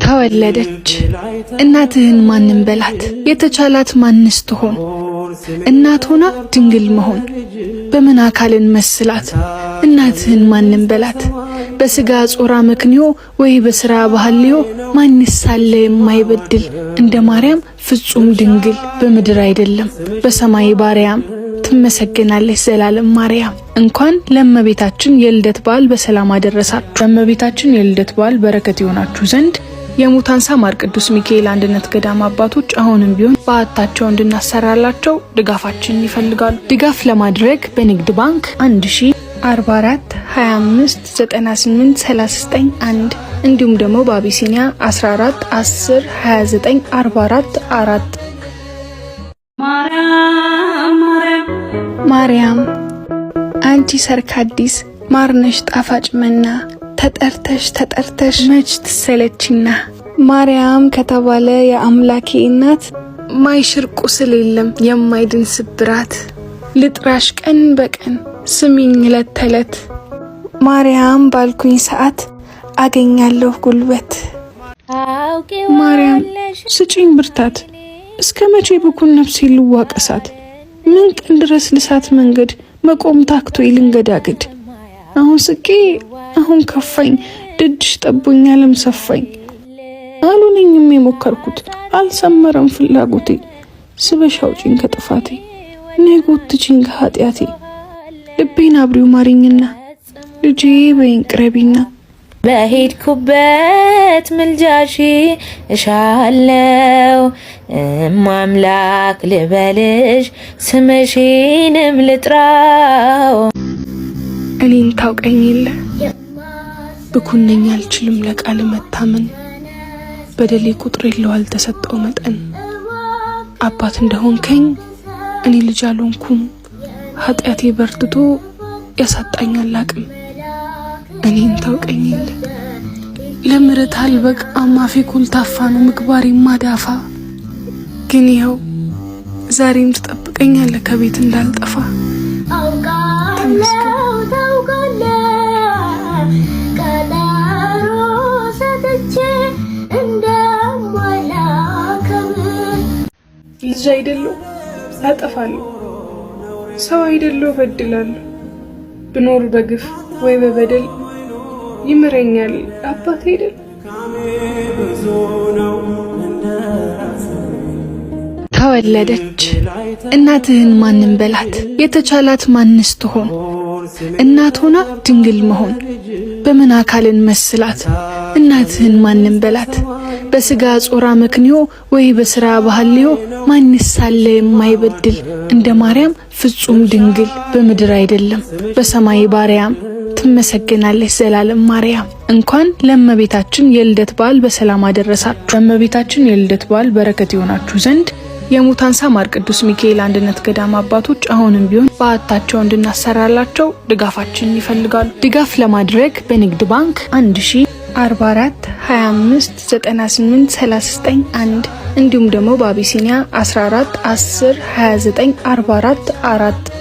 ተወለደች እናትህን ማንም በላት የተቻላት ማንስ ትሆን እናት ሆና ድንግል መሆን በምን አካልን መስላት እናትህን ማንም በላት በስጋ ጾራ መክንዮ ወይ በስራ ባህልዮ ማንስ ሳለ የማይበድል እንደ ማርያም ፍጹም ድንግል በምድር አይደለም በሰማይ ባሪያም ትመሰገናለች ዘላለም ማርያም። እንኳን ለእመቤታችን የልደት በዓል በሰላም አደረሳችሁ። ለእመቤታችን የልደት በዓል በረከት ይሆናችሁ ዘንድ የሙታንሳ ማር ቅዱስ ሚካኤል አንድነት ገዳም አባቶች አሁንም ቢሆን በዓታቸው እንድናሰራላቸው ድጋፋችንን ይፈልጋሉ። ድጋፍ ለማድረግ በንግድ ባንክ 1044 25 98 39 1 እንዲሁም ደግሞ በአቢሲኒያ 14 10 29 44 4 ማርያም አንቺ ሰርካዲስ ማርነሽ ጣፋጭ መና ተጠርተሽ መች ትሰለችና ማርያም ከተባለ የአምላኬ እናት ማይሽር ቁስል የለም የማይድን ስብራት ልጥራሽ ቀን በቀን ስሚኝ ዕለት ተዕለት ማርያም ባልኩኝ ሰዓት አገኛለሁ ጉልበት ማርያም ስጪኝ ብርታት እስከ መቼ ብኩን ነፍሴ ልዋቀሳት ምን ቀን ድረስ ልሳት መንገድ መቆም ታክቶ ይልንገዳግድ አሁን ስቄ አሁን ከፋኝ ድድሽ ጠቦኛልም ሰፋኝ አሉኝም የሞከርኩት አልሰመረም ፍላጎቴ ስበሻውጪኝ ከጥፋቴ ነጎትቺኝ ከኃጢአቴ ልቤን አብሪው ማሪኝና ልጄ በይን ቅረቢና በሄድኩበት ምልጃሺ እሻለው አምላክ ልበልሽ ስምሽንም ልጥራው እኔን ታውቀኝ የለ ብኩነኛ አልችልም ለቃል መታመን በደሌ ቁጥር የለው አልተሰጠው መጠን አባት እንደሆንከኝ እኔ ልጅ አልሆንኩም ኃጢአቴ በርትቶ ያሳጣኛል አቅም እኔን ታውቀኝ የለ ለምረት አልበቅ አማፌ ኩልታፋ ነው ምግባሬ ማዳፋ ግን ይኸው ዛሬም ትጠብቀኛለህ ከቤት እንዳልጠፋ ልጅ አይደለሁ አጠፋለሁ ሰው አይደለሁ በድላለሁ ብኖር በግፍ ወይ በበደል ይምረኛል አባት አይደል ተወለደች እናትህን ማንም በላት የተቻላት ማንስ ትሆን እናት ሆና ድንግል መሆን በምን አካልን መስላት እናትህን ማንም በላት በስጋ ጾራ መክንዮ ወይ በስራ ባህልዮ ማንስ ሳለ የማይበድል እንደ ማርያም ፍጹም ድንግል በምድር አይደለም በሰማይ ባሪያም ትመሰገናለች ዘላለም ማርያም። እንኳን ለእመቤታችን የልደት በዓል በሰላም አደረሳችሁ። ለእመቤታችን የልደት በዓል በረከት ይሆናችሁ ዘንድ የሙታንሳ ማር ቅዱስ ሚካኤል አንድነት ገዳም አባቶች አሁንም ቢሆን በዓታቸው እንድናሰራላቸው ድጋፋችንን ይፈልጋሉ። ድጋፍ ለማድረግ በንግድ ባንክ 1044 25 98 39 1 እንዲሁም ደግሞ በአቢሲኒያ 14 10 29 44 4